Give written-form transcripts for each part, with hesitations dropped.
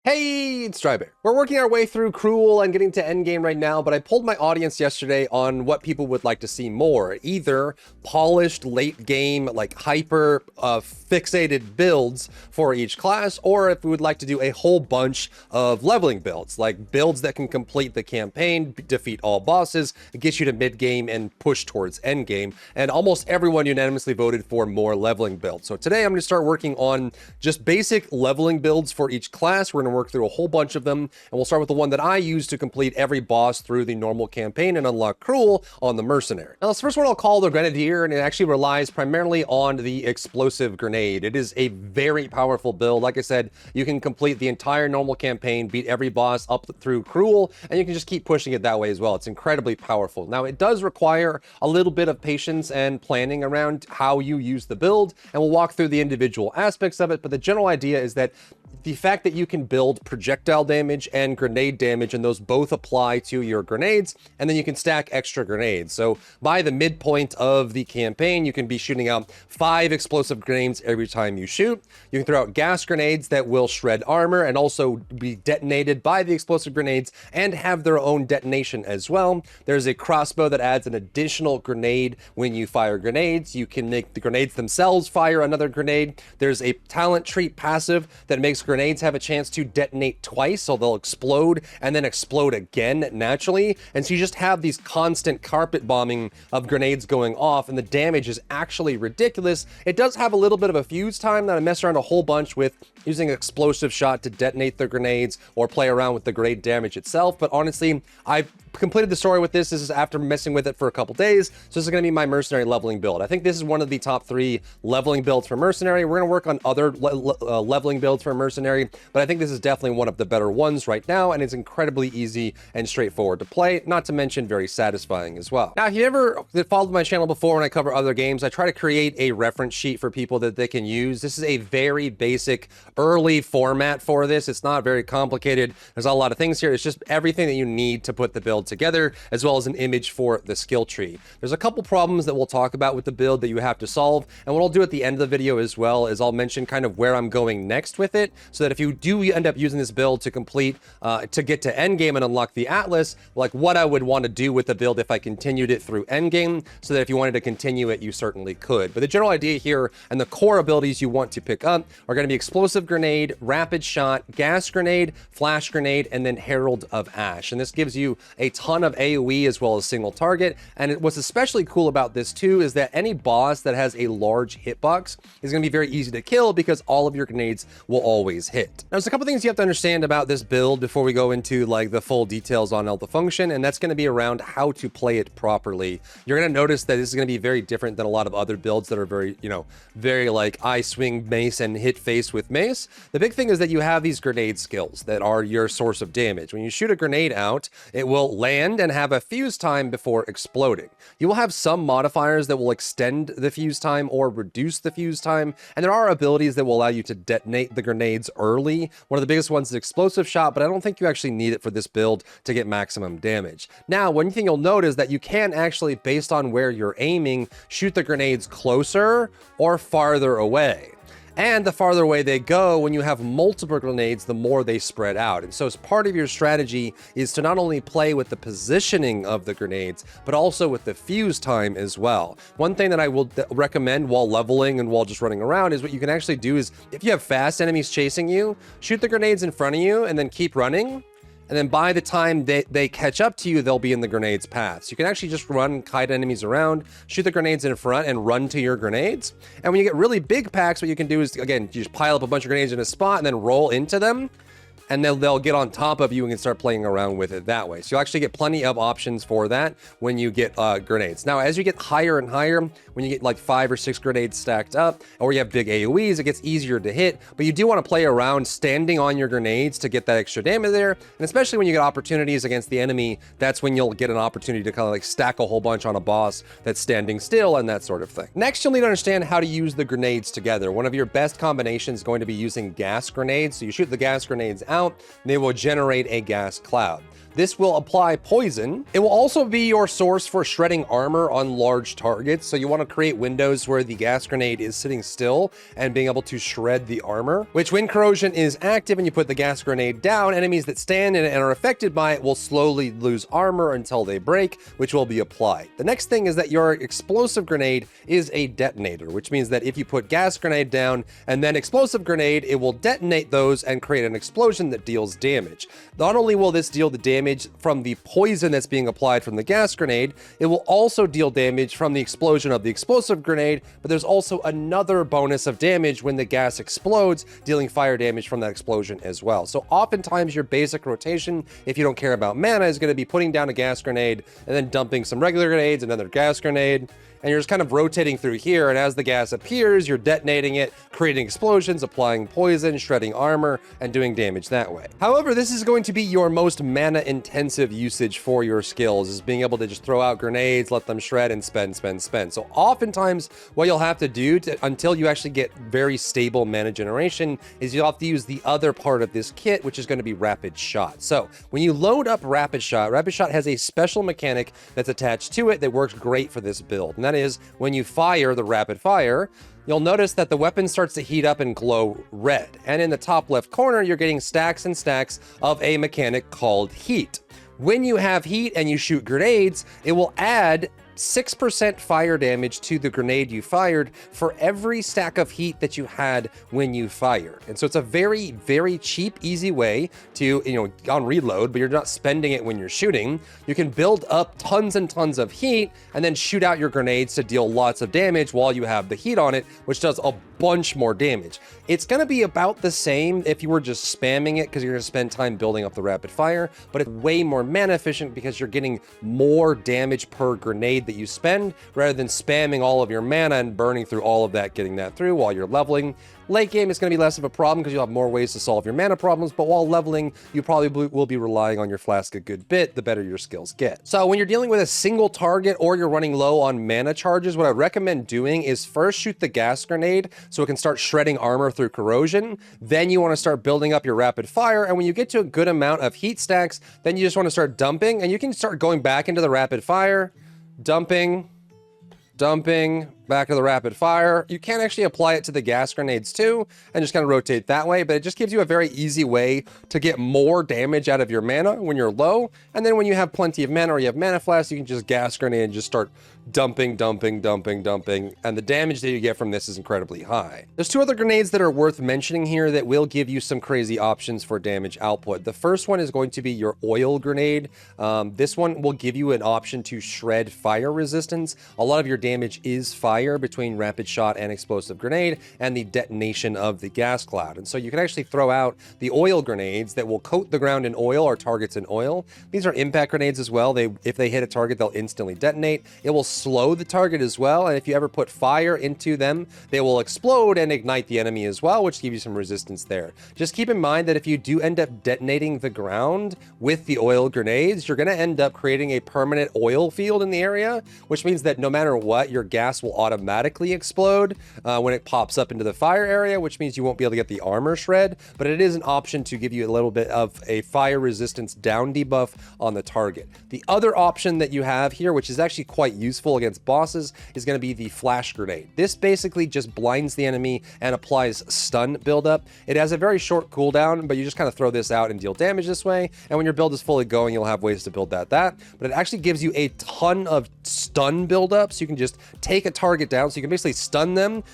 Hey, it's Drybear. We're working our way through Cruel and getting to endgame right now, but I polled my audience yesterday on what people would like to see more. Either polished late game, like hyper fixated builds for each class, or if we would like to do a whole bunch of leveling builds, like builds that can complete the campaign, defeat all bosses, get you to mid game and push towards endgame. And almost everyone unanimously voted for more leveling builds. So today I'm going to start working on just basic leveling builds for each class. We're going to work through a whole bunch of them, and we'll start with the one that I use to complete every boss through the normal campaign and unlock Cruel on the Mercenary. Now, this first one I'll call the Grenadier, and it actually relies primarily on the explosive grenade. It is a very powerful build. Like I said, you can complete the entire normal campaign, beat every boss up through Cruel, and you can just keep pushing it that way as well. It's incredibly powerful. Now, it does require a little bit of patience and planning around how you use the build, and we'll walk through the individual aspects of it, but the general idea is that the fact that you can build projectile damage and grenade damage, and those both apply to your grenades, and then you can stack extra grenades. So by the midpoint of the campaign, you can be shooting out 5 explosive grenades every time you shoot. You can throw out gas grenades that will shred armor and also be detonated by the explosive grenades and have their own detonation as well. There's a crossbow that adds an additional grenade when you fire grenades. You can make the grenades themselves fire another grenade. There's a talent treat passive that makes grenades have a chance to detonate twice, so they'll explode and then explode again naturally. And so you just have these constant carpet bombing of grenades going off, and the damage is actually ridiculous. It does have a little bit of a fuse time that I mess around a whole bunch with, using explosive shot to detonate the grenades or play around with the grenade damage itself. But honestly, I've completed the story with this. This is after messing with it for a couple days. So this is going to be my Mercenary leveling build. I think this is one of the top 3 leveling builds for Mercenary. We're going to work on other leveling builds for Mercenary, but I think this is definitely one of the better ones right now, and it's incredibly easy and straightforward to play, not to mention very satisfying as well. Now, if you ever followed my channel before when I cover other games, I try to create a reference sheet for people that they can use. This is a very basic early format for this. It's not very complicated. There's not a lot of things here. It's just everything that you need to put the build together, as well as an image for the skill tree. There's a couple problems that we'll talk about with the build that you have to solve, and what I'll do at the end of the video as well is I'll mention kind of where I'm going next with it, so that if you do end up using this build to complete, to get to endgame and unlock the Atlas, like what I would want to do with the build if I continued it through endgame, so that if you wanted to continue it, you certainly could. But the general idea here and the core abilities you want to pick up are going to be explosive grenade, rapid shot, gas grenade, flash grenade, and then Herald of Ash. And this gives you a ton of AoE as well as single target. And what's especially cool about this too is that any boss that has a large hitbox is going to be very easy to kill because all of your grenades will always hit. Now, there's a couple things you have to understand about this build before we go into like the full details on the function, and that's going to be around how to play it properly. You're going to notice that this is going to be very different than a lot of other builds that are very, very like I swing mace and hit face with mace. The big thing is that you have these grenade skills that are your source of damage. When you shoot a grenade out, it will land and have a fuse time before exploding. You will have some modifiers that will extend the fuse time or reduce the fuse time, and there are abilities that will allow you to detonate the grenades early. One of the biggest ones is explosive shot, but I don't think you actually need it for this build to get maximum damage. Now, one thing you'll note is that you can actually, based on where you're aiming, shoot the grenades closer or farther away. And the farther away they go, when you have multiple grenades, the more they spread out. And so as part of your strategy is to not only play with the positioning of the grenades, but also with the fuse time as well. One thing that I will recommend while leveling and while just running around is what you can actually do is, if you have fast enemies chasing you, shoot the grenades in front of you and then keep running. And then by the time they catch up to you, they'll be in the grenade's path. So you can actually just run, kite enemies around, shoot the grenades in front, and run to your grenades. And when you get really big packs, what you can do is, again, you just pile up a bunch of grenades in a spot and then roll into them. And then they'll get on top of you and can start playing around with it that way. So you'll actually get plenty of options for that when you get grenades. Now, as you get higher and higher, when you get like 5 or 6 grenades stacked up, or you have big AoEs, it gets easier to hit. But you do want to play around standing on your grenades to get that extra damage there. And especially when you get opportunities against the enemy, that's when you'll get an opportunity to kind of like stack a whole bunch on a boss that's standing still and that sort of thing. Next, you'll need to understand how to use the grenades together. One of your best combinations is going to be using gas grenades. So you shoot the gas grenades out, they will generate a gas cloud. this will apply poison. It will also be your source for shredding armor on large targets. So you want to create windows where the gas grenade is sitting still and being able to shred the armor, which when corrosion is active and you put the gas grenade down, enemies that stand in it and are affected by it will slowly lose armor until they break, which will be applied. The next thing is that your explosive grenade is a detonator, which means that if you put gas grenade down and then explosive grenade, it will detonate those and create an explosion that deals damage. Not only will this deal the damage from the poison that's being applied from the gas grenade, it will also deal damage from the explosion of the explosive grenade, but there's also another bonus of damage when the gas explodes, dealing fire damage from that explosion as well. So oftentimes your basic rotation, if you don't care about mana, is going to be putting down a gas grenade and then dumping some regular grenades, another gas grenade, and you're just kind of rotating through here, and as the gas appears, you're detonating it, creating explosions, applying poison, shredding armor, and doing damage that way. However, this is going to be your most mana-intensive usage for your skills, is being able to just throw out grenades, let them shred, and spend. So oftentimes, what you'll have to do until you actually get very stable mana generation is you'll have to use the other part of this kit, which is going to be Rapid Shot. So when you load up Rapid Shot has a special mechanic that's attached to it that works great for this build. And that is, when you fire the rapid fire, you'll notice that the weapon starts to heat up and glow red. And in the top left corner, you're getting stacks and stacks of a mechanic called heat. When you have heat and you shoot grenades, it will add 6% fire damage to the grenade you fired for every stack of heat that you had when you fired. And so it's a very, very cheap, easy way to, on reload, but you're not spending it when you're shooting. You can build up tons and tons of heat and then shoot out your grenades to deal lots of damage while you have the heat on it, which does a bunch more damage. It's going to be about the same if you were just spamming it, because you're going to spend time building up the rapid fire, but it's way more mana efficient because you're getting more damage per grenade that you spend rather than spamming all of your mana and burning through all of that, getting that through while you're leveling. Late game, it's going to be less of a problem because you'll have more ways to solve your mana problems, but while leveling, you probably will be relying on your flask a good bit, the better your skills get. So when you're dealing with a single target or you're running low on mana charges, what I recommend doing is first shoot the gas grenade so it can start shredding armor through corrosion. Then you want to start building up your rapid fire, and when you get to a good amount of heat stacks, then you just want to start dumping, and you can start going back into the rapid fire, dumping, back to the rapid fire. You can actually apply it to the gas grenades too, and just kind of rotate that way, but it just gives you a very easy way to get more damage out of your mana when you're low, and then when you have plenty of mana or you have mana flask, you can just gas grenade and just start dumping, and the damage that you get from this is incredibly high. There's two other grenades that are worth mentioning here that will give you some crazy options for damage output. The first one is going to be your oil grenade. This one will give you an option to shred fire resistance. A lot of your damage is fire between rapid shot and explosive grenade and the detonation of the gas cloud. And so you can actually throw out the oil grenades that will coat the ground in oil or targets in oil. These are impact grenades as well. If they hit a target, they'll instantly detonate. It will slow the target as well, and if you ever put fire into them, they will explode and ignite the enemy as well, which gives you some resistance there. Just keep in mind that if you do end up detonating the ground with the oil grenades, you're going to end up creating a permanent oil field in the area, which means that no matter what, your gas will automatically explode when it pops up into the fire area, which means you won't be able to get the armor shred, but it is an option to give you a little bit of a fire resistance down debuff on the target. The other option that you have here, which is actually quite useful against bosses, is going to be the flash grenade. This basically just blinds the enemy and applies stun buildup. It has a very short cooldown, but you just kind of throw this out and deal damage this way, and when your build is fully going, you'll have ways to build that, but it actually gives you a ton of stun buildup, so you can just take a target down, so you can basically stun them,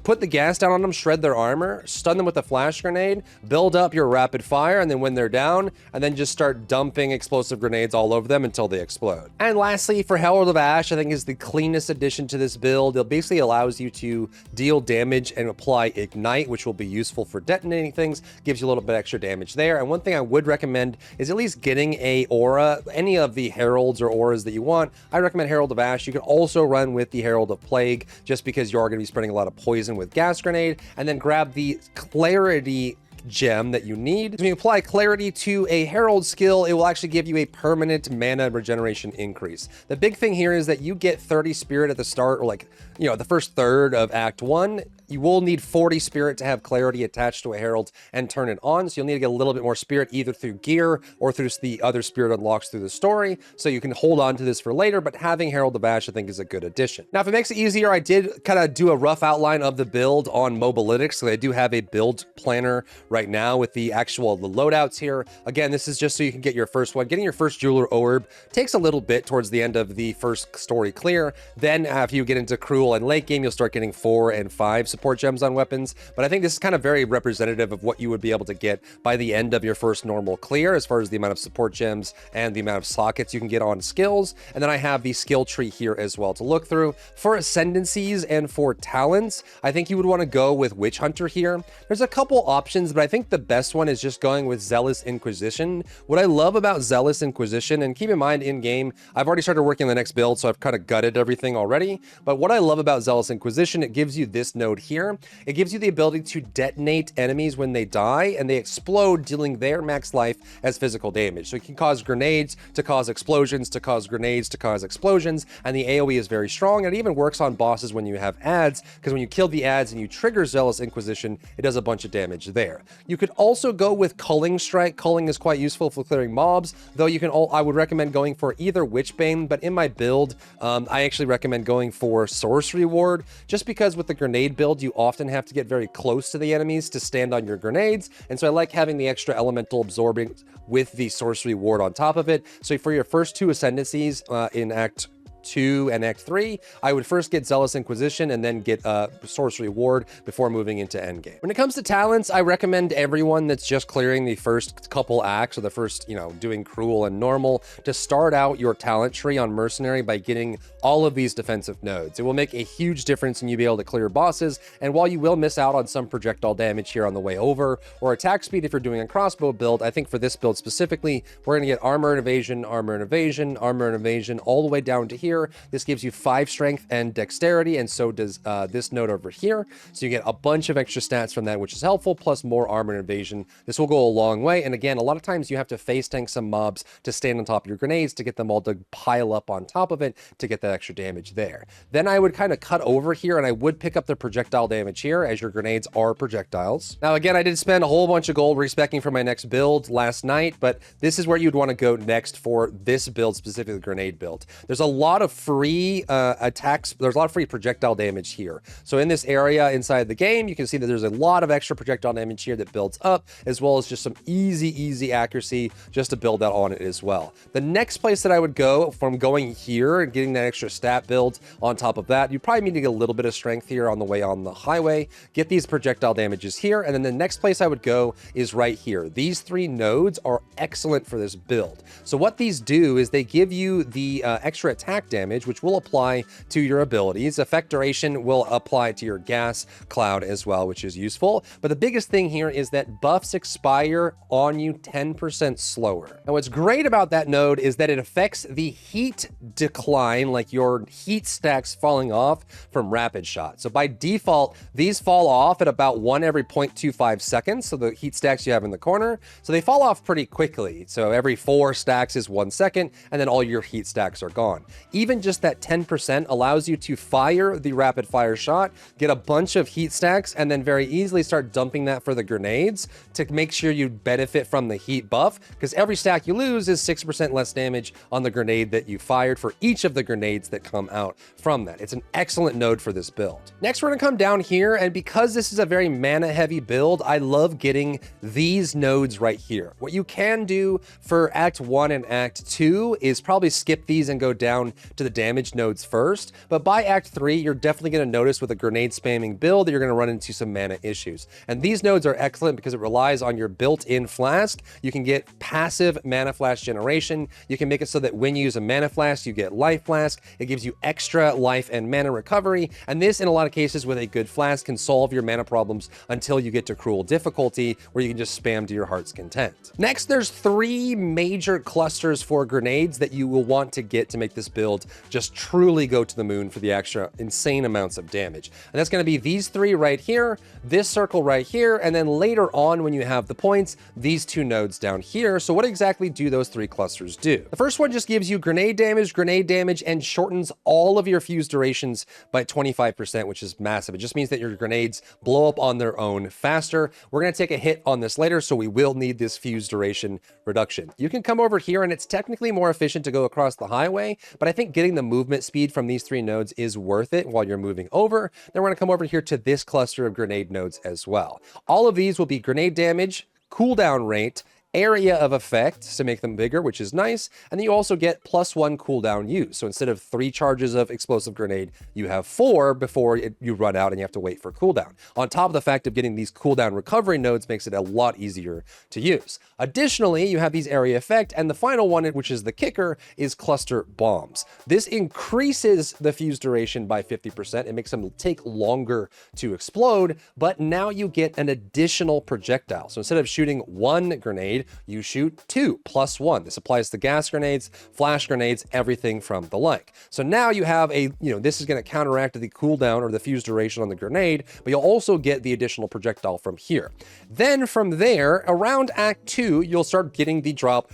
put the gas down on them, shred their armor, stun them with a flash grenade, build up your rapid fire, and then when they're down, and then just start dumping explosive grenades all over them until they explode. And lastly, for Herald of Ash, I think is the cleanest addition to this build. It basically allows you to deal damage and apply ignite, which will be useful for detonating things, gives you a little bit extra damage there. And one thing I would recommend is at least getting a aura, any of the heralds or auras that you want. I recommend Herald of Ash. You can also run with the Herald of Plague, just because you are going to be spreading a lot of poison with gas grenade, and then grab the clarity gem that you need. When you apply Clarity to a Herald skill, it will actually give you a permanent mana regeneration increase. The big thing here is that you get 30 spirit at the start, or like, you know, the first third of Act 1. You will need 40 spirit to have Clarity attached to a Herald and turn it on. So you'll need to get a little bit more spirit either through gear or through the other spirit unlocks through the story. So you can hold on to this for later, but having Herald of Ash, I think, is a good addition. Now, if it makes it easier, I did kind of do a rough outline of the build on Mobalytics. So I do have a build planner right now with the actual loadouts here. Again, this is just so you can get your first one. Getting your first Jeweler Orb takes a little bit towards the end of the first story clear. Then after you get into Cruel and late game, you'll start getting 4 and 5 support gems on weapons. But I think this is kind of very representative of what you would be able to get by the end of your first normal clear, as far as the amount of support gems and the amount of sockets you can get on skills. And then I have the skill tree here as well to look through. For ascendancies and for talents, I think you would want to go with Witch Hunter here. There's a couple options, but I think the best one is just going with Zealous Inquisition. What I love about Zealous Inquisition, and keep in mind in game, I've already started working on the next build, so I've kind of gutted everything already. But what I love about Zealous Inquisition, it gives you this node here. It gives you the ability to detonate enemies when they die, and they explode, dealing their max life as physical damage. So it can cause grenades to cause explosions, to cause grenades to cause explosions, and the AoE is very strong. And it even works on bosses when you have ads, because when you kill the ads and you trigger Zealous Inquisition, it does a bunch of damage there. You could also go with Culling Strike. Culling is quite useful for clearing mobs, though you can I would recommend going for either Witchbane, but in my build, I actually recommend going for Sorcery Ward, just because with the grenade build, you often have to get very close to the enemies to stand on your grenades, and so I like having the extra elemental absorbing with the Sorcery Ward on top of it. So for your first 2 ascendancies in Act 2 and Act 3, I would first get Zealous Inquisition and then get Sorcery Ward before moving into endgame. When it comes to talents, I recommend everyone that's just clearing the first couple acts, or the first, you know, doing Cruel and Normal, to start out your talent tree on Mercenary by getting all of these defensive nodes. It will make a huge difference in you being able to clear bosses, and while you will miss out on some projectile damage here on the way over, or attack speed if you're doing a crossbow build, I think for this build specifically, we're going to get Armor and Evasion, Armor and Evasion, Armor and Evasion, all the way down to here. This gives you 5 strength and dexterity, and so does this node over here. So you get a bunch of extra stats from that, which is helpful, plus more armor and evasion. This will go a long way. And again, a lot of times you have to face tank some mobs to stand on top of your grenades to get them all to pile up on top of it to get that extra damage there. Then I would kind of cut over here, and I would pick up the projectile damage here, as your grenades are projectiles. Now again, I did spend a whole bunch of gold respecking for my next build last night, but this is where you'd want to go next for this build, specifically the grenade build. There's a lot of free attacks. There's a lot of free projectile damage here. So in this area inside the game, you can see that there's a lot of extra projectile damage here that builds up, as well as just some easy accuracy just to build that on it as well. The next place that I would go from going here and getting that extra stat build on top of that, you probably need to get a little bit of strength here on the way on the highway, get these projectile damages here, and then the next place I would go is right here. These 3 nodes are excellent for this build. So what these do is they give you the extra attack damage, which will apply to your abilities. Effect duration will apply to your gas cloud as well, which is useful. But the biggest thing here is that buffs expire on you 10% slower. Now, what's great about that node is that it affects the heat decline, like your heat stacks falling off from rapid shot. So by default, these fall off at about 1 every 0.25 seconds. So the heat stacks you have in the corner, so they fall off pretty quickly. So every 4 stacks is 1 second, and then all your heat stacks are gone. Even just that 10% allows you to fire the rapid fire shot, get a bunch of heat stacks, and then very easily start dumping that for the grenades to make sure you benefit from the heat buff, because every stack you lose is 6% less damage on the grenade that you fired for each of the grenades that come out from that. It's an excellent node for this build. Next, we're going to come down here, and because this is a very mana heavy build, I love getting these nodes right here. What you can do for Act 1 and Act 2 is probably skip these and go down to the damage nodes first, but by Act 3, you're definitely going to notice with a grenade spamming build that you're going to run into some mana issues. And these nodes are excellent because it relies on your built-in flask. You can get passive mana flask generation. You can make it so that when you use a mana flask, you get life flask. It gives you extra life and mana recovery, and this, in a lot of cases with a good flask, can solve your mana problems until you get to Cruel difficulty, where you can just spam to your heart's content. Next, there's 3 major clusters for grenades that you will want to get to make this build builds just truly go to the moon for the extra insane amounts of damage. And that's going to be these three right here, this circle right here, and then later on when you have the points, these two nodes down here. So what exactly do those three clusters do? The first one just gives you grenade damage, and shortens all of your fuse durations by 25%, which is massive. It just means that your grenades blow up on their own faster. We're going to take a hit on this later, so we will need this fuse duration reduction. You can come over here, and it's technically more efficient to go across the highway, but I think getting the movement speed from these three nodes is worth it while you're moving over. Then we're going to come over here to this cluster of grenade nodes as well. All of these will be grenade damage, cooldown rate, area of effect to make them bigger, which is nice. And then you also get +1 cooldown use. So instead of 3 charges of explosive grenade, you have 4 before you run out and you have to wait for cooldown. On top of the fact of getting these cooldown recovery nodes makes it a lot easier to use. Additionally, you have these area effect, and the final one, which is the kicker, is cluster bombs. This increases the fuse duration by 50%. It makes them take longer to explode, but now you get an additional projectile. So instead of shooting 1 grenade, you shoot 2 +1. This applies to gas grenades, flash grenades, everything from the like. So now you have this is going to counteract the cooldown or the fuse duration on the grenade, but you'll also get the additional projectile from here. Then from there, around Act 2, you'll start getting the drop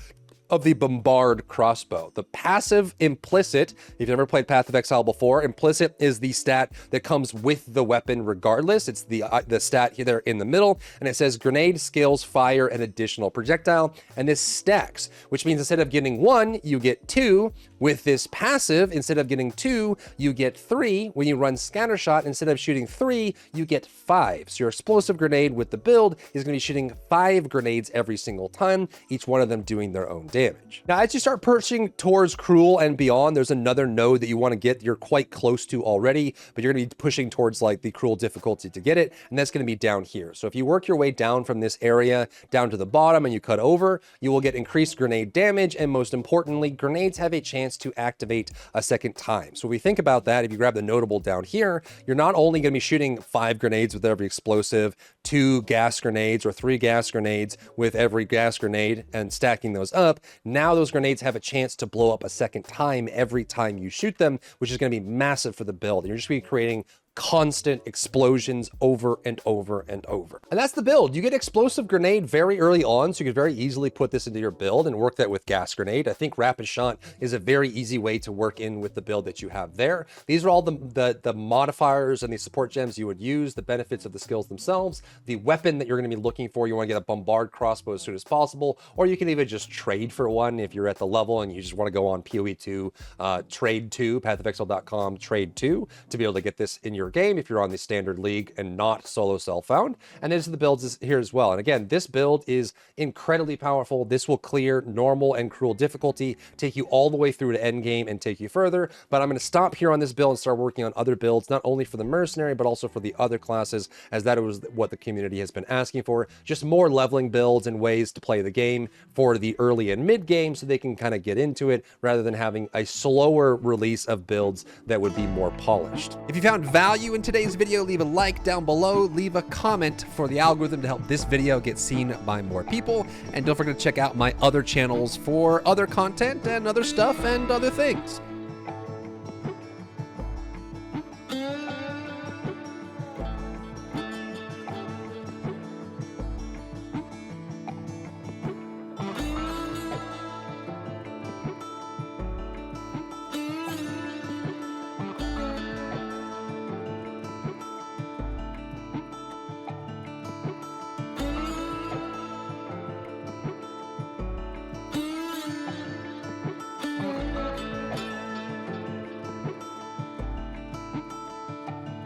of the Bombard crossbow. The passive implicit, if you've never played Path of Exile before, implicit is the stat that comes with the weapon regardless. It's the stat here in the middle, and it says grenade, skills, fire, and additional projectile, and this stacks, which means instead of getting 1, you get 2. With this passive, instead of getting 2, you get 3. When you run scatter shot, instead of shooting 3, you get 5. So your explosive grenade with the build is going to be shooting 5 grenades every single time, each one of them doing their own damage. Now, as you start pushing towards Cruel and beyond, there's another node that you want to get you're quite close to already, but you're going to be pushing towards like the Cruel difficulty to get it, and that's going to be down here. So if you work your way down from this area down to the bottom and you cut over, you will get increased grenade damage, and most importantly, grenades have a chance to activate a second time. So if we think about that, if you grab the notable down here, you're not only going to be shooting 5 grenades with every explosive, 2 gas grenades or 3 gas grenades with every gas grenade and stacking those up. Now those grenades have a chance to blow up a second time every time you shoot them, which is going to be massive for the build. You're just going to be creating constant explosions over and over and over. And that's the build. You get explosive grenade very early on, so you can very easily put this into your build and work that with gas grenade. I think rapid shot is a very easy way to work in with the build that you have there. These are all the modifiers and the support gems you would use, the benefits of the skills themselves, the weapon that you're going to be looking for. You want to get a Bombard crossbow as soon as possible, or you can even just trade for one if you're at the level and you just want to go on PoE 2, trade 2, pathofexile.com, trade 2 to be able to get this in your game if you're on the standard league and not solo self-found. And this is the builds here as well. And again, this build is incredibly powerful. This will clear normal and Cruel difficulty, take you all the way through to end game and take you further. But I'm going to stop here on this build and start working on other builds, not only for the Mercenary, but also for the other classes, as that was what the community has been asking for. Just more leveling builds and ways to play the game for the early and mid game so they can kind of get into it rather than having a slower release of builds that would be more polished. If you found value in today's video, leave a like down below, leave a comment for the algorithm to help this video get seen by more people, and don't forget to check out my other channels for other content and other stuff and other things.